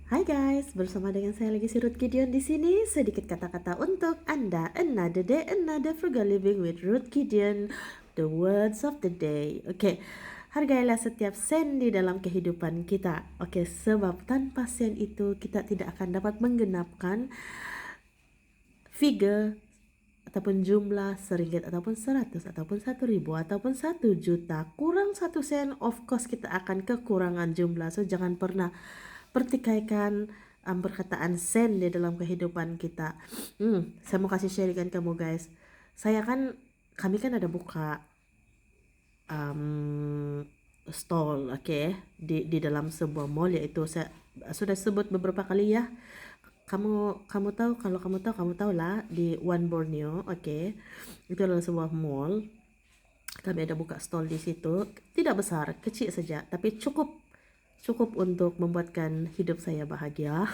Hai guys, bersama dengan saya lagi si Ruth Gideon di sini. Sedikit kata-kata untuk Anda. Another day, another frugal living with Ruth Gideon. The words of the day. Oke, hargailah setiap sen di dalam kehidupan kita. Oke, sebab tanpa sen itu kita tidak akan dapat menggenapkan figure ataupun jumlah seringgit ataupun 100 ataupun 1.000 ataupun 1 juta. Kurang 1 sen, of course kita akan kekurangan jumlah. So jangan pernah pertikaikan perkataan sen di dalam kehidupan kita. Saya mau kasih share dengan kamu guys. Kami kan ada buka stall, di dalam sebuah mall, yaitu saya sudah sebut beberapa kali ya. Kamu tahu, kalau kamu tahu lah, di One Borneo, itu adalah sebuah mall. Kami ada buka stall di situ, tidak besar, kecil saja, tapi cukup untuk membuatkan hidup saya bahagia.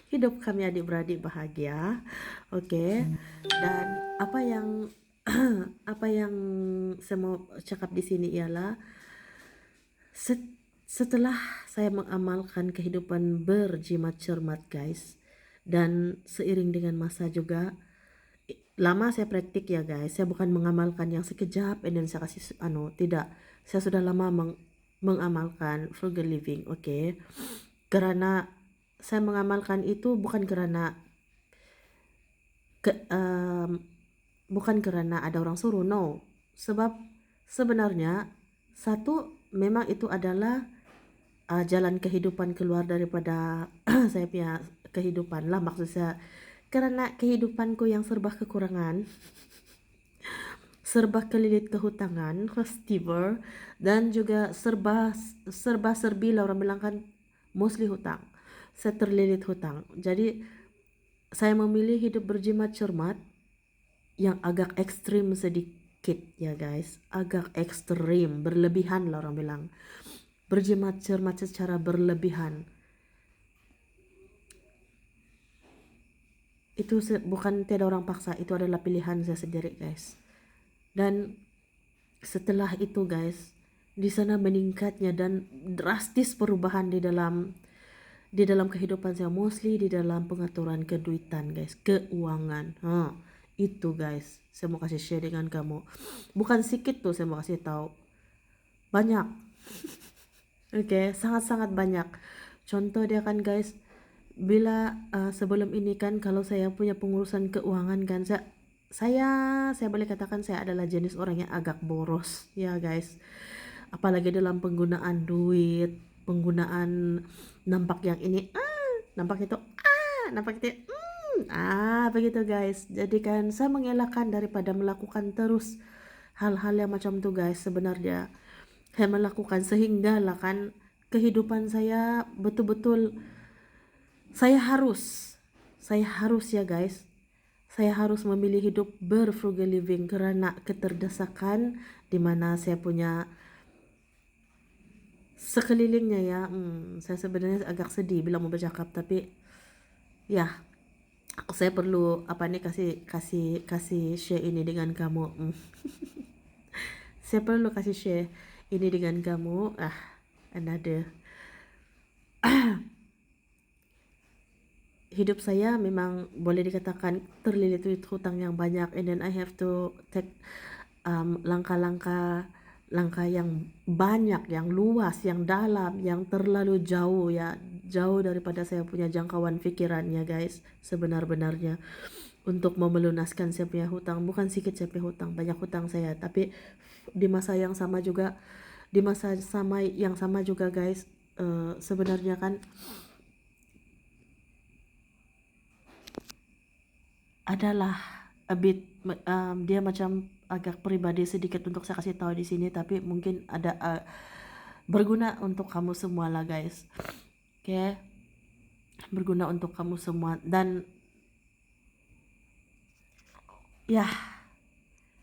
Hidup kami adik-beradik bahagia. Dan apa yang saya mau cakap di sini ialah setelah saya mengamalkan kehidupan berjimat cermat guys, dan seiring dengan masa juga, lama saya praktik ya guys. Saya bukan mengamalkan yang sekejap dan saya kasih tidak. Saya sudah lama mengamalkan frugal living, karena saya mengamalkan itu bukan karena ada orang suruh, no. Sebab sebenarnya satu, memang itu adalah jalan kehidupan keluar daripada saya punya kehidupan lah, maksud saya, karena kehidupanku yang serba kekurangan, serba kelilit kehutangan, Steve, dan juga serba-serbi lah, orang bilang kan, mostly hutang. Saya terlilit hutang. Jadi saya memilih hidup berjimat cermat yang agak ekstrim sedikit ya guys, agak ekstrim, berlebihan lah orang bilang. Berjimat cermat secara berlebihan itu bukan tiada orang paksa, itu adalah pilihan saya sendiri guys. Dan setelah itu guys, di sana meningkatnya dan drastis perubahan di dalam kehidupan saya, mostly di dalam pengaturan keduitan guys, keuangan. Itu guys, saya mau kasih share dengan kamu. Bukan sedikit tuh, saya mau kasih tahu, banyak. Sangat-sangat banyak. Contoh dia kan guys, bila sebelum ini kan, kalau saya punya pengurusan keuangan kan, saya boleh katakan saya adalah jenis orang yang agak boros ya guys. Apalagi dalam penggunaan duit, penggunaan nampak yang ini, nampak itu, nampak itu, begitu guys. Jadi kan saya mengelakkan daripada melakukan terus hal-hal yang macam tuh guys. Sebenarnya saya melakukan sehingga lah kan kehidupan saya betul-betul, saya harus ya guys, saya harus memilih hidup berfrugal living karena keterdesakan di mana saya punya sekelilingnya ya. Saya sebenarnya agak sedih bila mau bercakap, tapi ya, saya perlu kasih share ini dengan kamu. Saya perlu kasih share ini dengan kamu. Another hidup saya memang boleh dikatakan terlilit hutang yang banyak, and then I have to take langkah-langkah yang banyak, yang luas, yang dalam, yang terlalu jauh ya, jauh daripada saya punya jangkauan pikirannya guys, sebenar-benarnya, untuk mau melunaskan saya punya hutang. Bukan sedikit saya punya hutang, banyak hutang saya, tapi di masa yang sama juga guys, sebenarnya kan adalah a bit dia macam agak pribadi sedikit untuk saya kasih tahu di sini, tapi mungkin ada berguna untuk kamu semua lah guys. Berguna untuk kamu semua, dan ya,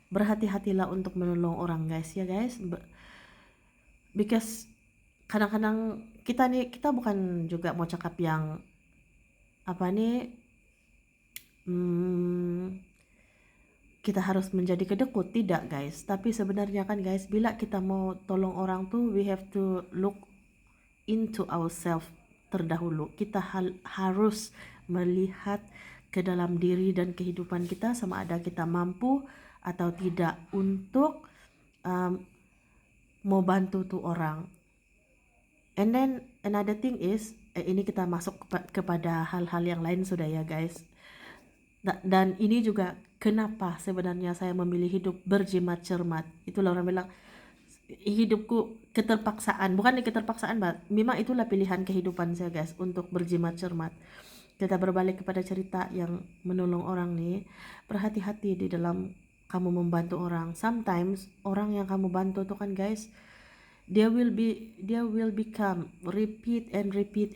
berhati-hatilah untuk menolong orang guys ya guys, because kadang-kadang kita bukan juga mau cakap yang kita harus menjadi kedekut, tidak guys. Tapi sebenarnya kan guys, bila kita mau tolong orang tuh, we have to look into ourselves terdahulu. Kita harus melihat ke dalam diri dan kehidupan kita, sama ada kita mampu atau tidak untuk mau bantu tuh orang. And then another thing is, ini kita masuk kepada hal-hal yang lain sudah ya guys. Dan ini juga kenapa sebenarnya saya memilih hidup berjimat cermat. Itulah orang bilang hidupku keterpaksaan, bukan keterpaksaan, memang itulah pilihan kehidupan saya guys untuk berjimat cermat. Kita berbalik kepada cerita yang menolong orang nih, berhati-hati di dalam kamu membantu orang. Sometimes orang yang kamu bantu tuh kan guys, dia will become repeat and repeat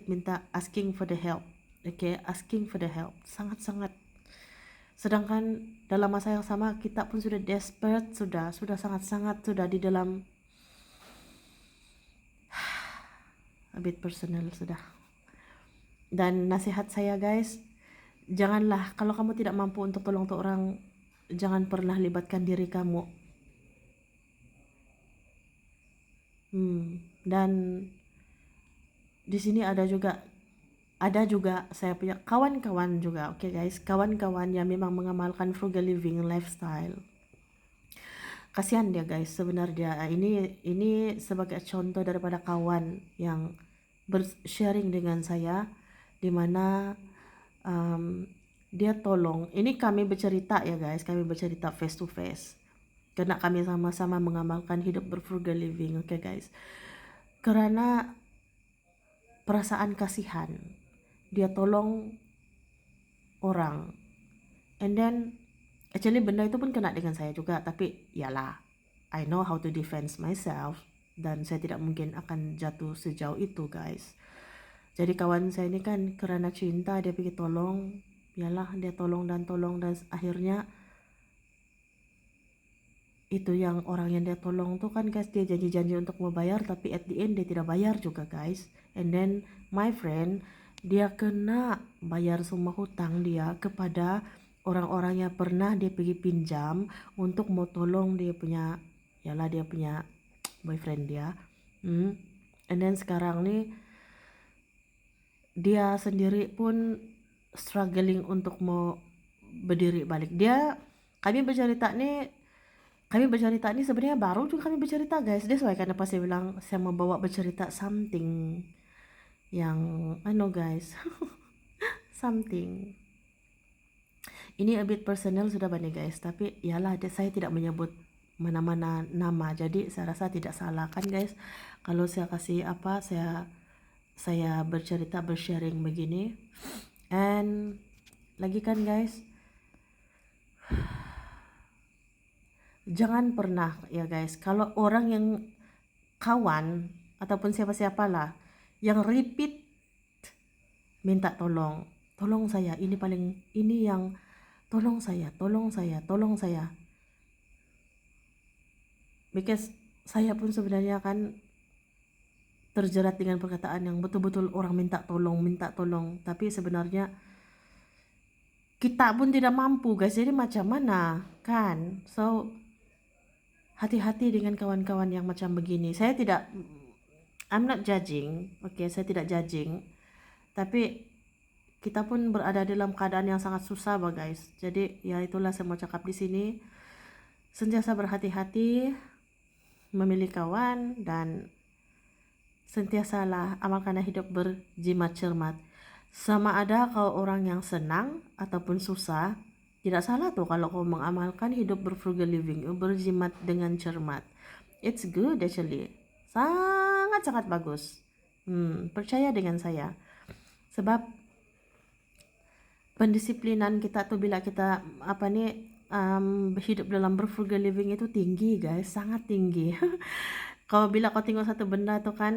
minta asking for the help. Okay, asking for the help sangat-sangat. Sedangkan dalam masa yang sama kita pun sudah desperate, sudah sangat-sangat sudah di dalam a bit personal sudah. Dan nasihat saya guys, janganlah, kalau kamu tidak mampu untuk tolong tuh orang, jangan pernah libatkan diri kamu. Dan di sini ada juga saya punya kawan-kawan juga, oke guys, kawan-kawan yang memang mengamalkan frugal living lifestyle. Kasihan dia guys sebenarnya. Ini sebagai contoh daripada kawan yang bersharing dengan saya, dimana dia tolong. Ini kami bercerita ya guys, kami bercerita face to face karena kami sama-sama mengamalkan hidup berfrugal living, oke guys. Karena perasaan kasihan, dia tolong orang, and then actually benda itu pun kena dengan saya juga, tapi yalah, I know how to defend myself, dan saya tidak mungkin akan jatuh sejauh itu guys. Jadi kawan saya ini kan karena cinta dia pergi tolong, yalah dia tolong dan akhirnya itu yang orang yang dia tolong tuh kan guys, dia janji-janji untuk mau bayar, tapi at the end dia tidak bayar juga guys. And then my friend, dia kena bayar semua hutang dia kepada orang-orang yang pernah dia pergi pinjam untuk mau tolong dia punya boyfriend dia. And then sekarang nih dia sendiri pun struggling untuk mau berdiri balik. Kami bercerita nih sebenarnya baru juga kami bercerita guys. That's why kenapa saya bilang saya membawa bercerita something yang I know guys. Something ini a bit personal sudah banyak guys, tapi yalah saya tidak menyebut mana-mana nama, jadi saya rasa tidak salah kan guys kalau saya kasih saya bercerita, bersharing begini. And lagi kan guys, jangan pernah ya guys, kalau orang yang kawan ataupun siapa-siapalah yang repeat minta tolong saya, tolong saya, because saya pun sebenarnya kan terjerat dengan perkataan yang betul-betul orang minta tolong, tapi sebenarnya kita pun tidak mampu guys, jadi macam mana kan. So hati-hati dengan kawan-kawan yang macam begini. I'm not judging, okay, saya tidak judging, tapi kita pun berada dalam keadaan yang sangat susah guys. Jadi ya itulah saya mau cakap di sini. Sentiasa berhati-hati memilih kawan, dan sentiasalah amalkan hidup berjimat cermat. Sama ada kalau orang yang senang ataupun susah, tidak salah tuh kalau kau mengamalkan hidup berfrugal living, berjimat dengan cermat. It's good actually, sangat-sangat bagus. Percaya dengan saya, sebab pendisiplinan kita tuh bila kita hidup dalam berfrugal living itu tinggi guys, sangat tinggi. Bila kau tengok satu benda tuh kan,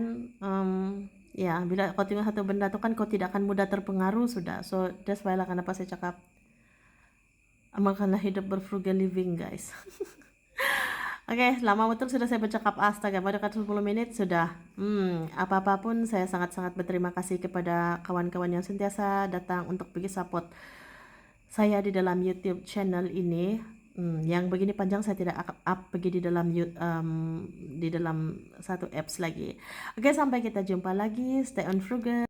bila kau tengok satu benda tuh kan kau tidak akan mudah terpengaruh sudah. So that's why lah kenapa saya cakap amalkanlah hidup berfrugal living guys. Oke, lama betul sudah saya bercakap, astaga, pada 10 menit sudah. Apa-apapun saya sangat-sangat berterima kasih kepada kawan-kawan yang sentiasa datang untuk pergi support saya di dalam YouTube channel ini. Yang begini panjang saya tidak up pergi di dalam satu apps lagi. Oke, sampai kita jumpa lagi. Stay on frugal.